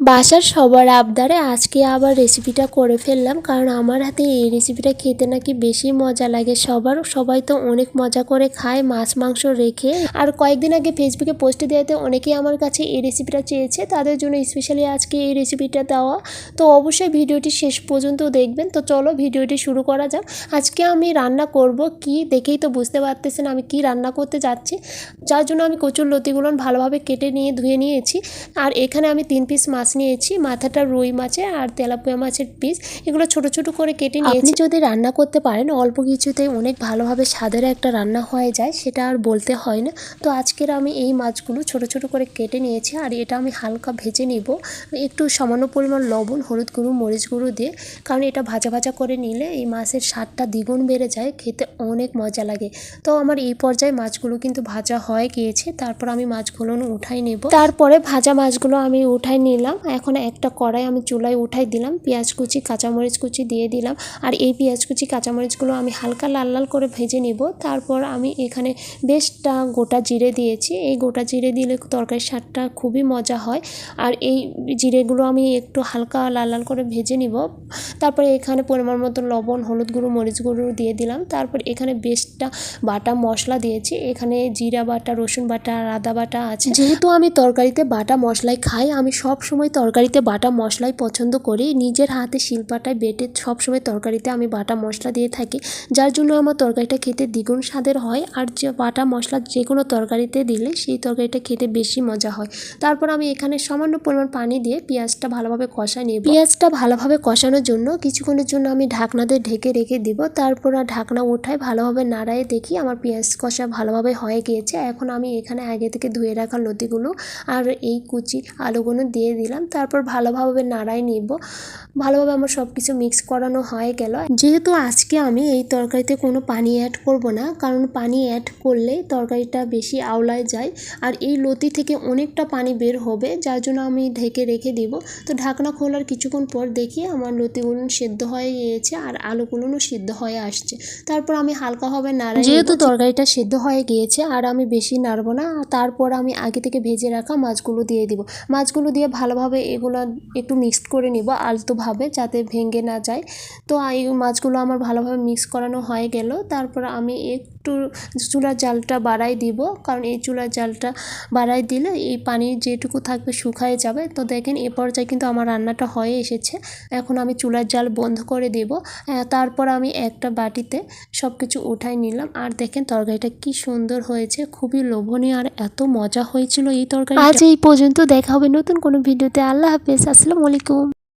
বাসার সবার আবদারে আজকে আবার রেসিপিটা করে ফেললাম, কারণ আমার হাতে এই রেসিপিটা খেতে নাকি বেশি মজা লাগে। সবাই তো অনেক মজা করে খায় মাছ মাংস রেখে। আর কয়েকদিন আগে ফেসবুকে পোস্ট দেওয়াতে অনেকেই আমার কাছে এই রেসিপিটা চেয়েছে, তাদের জন্য স্পেশালি আজকে এই রেসিপিটা দেওয়া। তো অবশ্যই ভিডিওটি শেষ পর্যন্ত দেখবেন। তো চলো ভিডিওটি শুরু করা যাক। আজকে আমি রান্না করব কি দেখেই তো বুঝতে পারতেছেন আমি কি রান্না করতে যাচ্ছি। যার জন্য আমি কচুর লতিগুলো ভালোভাবে কেটে নিয়ে ধুয়ে নিয়েছি। আর এখানে আমি 3 পিস মাছ নিয়েছি, মাথাটা রুই মাছের আর তেলাপিয়া মাছের পিস। এগুলো ছোট ছোট করে কেটে নিয়েছি। আপনি যদি রান্না করতে পারেন অল্প কিছুতেই অনেক ভালোভাবে স্বাদের একটা রান্না হয়ে যায়, সেটা আর বলতে হয় না। তো আজকের আমি এই মাছগুলো ছোট ছোট করে কেটে নিয়েছি, আর এটা আমি হালকা ভেজে নিব একটু সামান্য পরিমাণ লবণ, হলুদ গুঁড়ো, মরিচ গুঁড়ো দিয়ে। কারণ এটা ভাজা ভাজা করে নিলে এই মাছের স্বাদটা দ্বিগুণ বেড়ে যায়, খেতে অনেক মজা লাগে। তো আমার এই পর্যায়ে মাছগুলো কিন্তু ভাজা হয়ে গিয়েছে। তারপর আমি মাছগুলো উঠাই নেব। তারপরে ভাজা মাছগুলো আমি উঠাই নিলাম। এখন একটা কড়াই আমি চুলায় উঠাই দিলাম, পেঁয়াজ কুচি কাঁচামরিচ কুচি দিয়ে দিলাম। আর এই পেঁয়াজ কুচি কাঁচামরিচগুলো আমি হালকা লাল লাল করে ভেজে নিব। তারপর আমি এখানে বেশটা গোটা জিরে দিয়েছি। এই গোটা জিরে দিলে তরকারির স্বাদটা খুবই মজা হয়। আর এই জিরেগুলো আমি একটু হালকা লাল লাল করে ভেজে নিব। তারপরে এখানে পরিমাণ মতো লবণ, হলুদ গুঁড়ো, মরিচ গুঁড়ো দিয়ে দিলাম। তারপর এখানে বেশটা বাটা মশলা দিয়েছি। এখানে জিরা বাটা, রসুন বাটা আর আদা বাটা আছে। যেহেতু আমি তরকারিতে বাটা মশলাই খাই, আমি সব সময় তরকারিতে বাটা মশলাই পছন্দ করি। নিজের হাতে শিলপাটায় বেটে সব সময় তরকারিতে আমি বাটা মশলা দিয়ে থাকি, যার জন্য আমার তরকারিটা খেতে দ্বিগুণ স্বাদের হয়। আর যে বাটা মশলা যে কোনো তরকারিতে দিলে সেই তরকারিটা খেতে বেশি মজা হয়। তারপর আমি এখানে সামান্য পরিমাণ পানি দিয়ে পেঁয়াজটা ভালোভাবে কষাই নেব। পেঁয়াজটা ভালোভাবে কষানোর জন্য কিছুক্ষণের জন্য আমি ঢাকনা দিয়ে ঢেকে রেখে দিব। তারপর ঢাকনা উঠায় ভালোভাবে নাড়ায় দেখি আমার পেঁয়াজ কষা ভালোভাবে হয়ে গিয়েছে। এখন আমি এখানে আগে থেকে ধুয়ে রাখা লতিগুলো আর এই কুচি আলুগুলো দিয়ে দিলাম। তারপর ভালোভাবে নাড়াই নিব। ভালোভাবে আমার সব কিছু মিক্স করানো হয়ে গেল। যেহেতু আজকে আমি এই তরকারিতে কোনো পানি অ্যাড করব না, কারণ পানি অ্যাড করলে তরকারিটা বেশি আওলায় যায় আর এই লতি থেকে অনেকটা পানি বের হবে, যার জন্য আমি ঢেকে রেখে দিব। তো ঢাকনা খোলার কিছুক্ষণ পর দেখি আমার লতিগুলো সেদ্ধ হয়ে গিয়েছে আর আলুগুলোও সেদ্ধ হয়ে আসছে। তারপর আমি হালকাভাবে নাড়াই। যেহেতু তরকারিটা সেদ্ধ হয়ে গিয়েছে আর আমি বেশি নাড়বো না, তারপর আমি আগে থেকে ভেজে রাখা মাছগুলো দিয়ে দিব। মাছগুলো দিয়ে ভালোভাবে এগুলো একটু মিক্সড করে নিব আলতোভাবে, যাতে ভেঙে না যায়। তো এই মাছগুলো আমার ভালোভাবে মিক্স করানো হয়ে গেল। তারপর আমি একটু চুলার জালটা বাড়াই দিব, কারণ এই চুলার জালটা বাড়াই দিলে এই পানি যেটুকু থাকবে শুকায় যাবে। তো দেখেন এ পর্যায়ে কিন্তু আমার রান্নাটা হয়ে এসেছে। এখন আমি চুলার জাল বন্ধ করে দেব। তারপর আমি একটা বাটিতে সব কিছু উঠাই নিলাম। আর দেখেন তরকারিটা কি সুন্দর হয়েছে, খুবই লোভনীয় আর এত মজা হয়েছিল এই তরকারি। আজ এই পর্যন্ত, দেখা হবে নতুন কোনো ভিডিওতে। আল্লাহ হাফেজ, আসসালামু আলাইকুম।